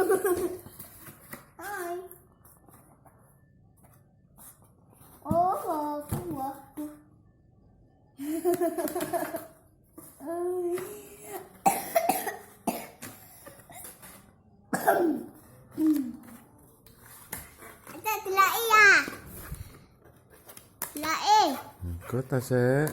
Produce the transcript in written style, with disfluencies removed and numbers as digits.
Hi. Oh, wow. Ito, tilai ah. Tilai. Ikut Tasek.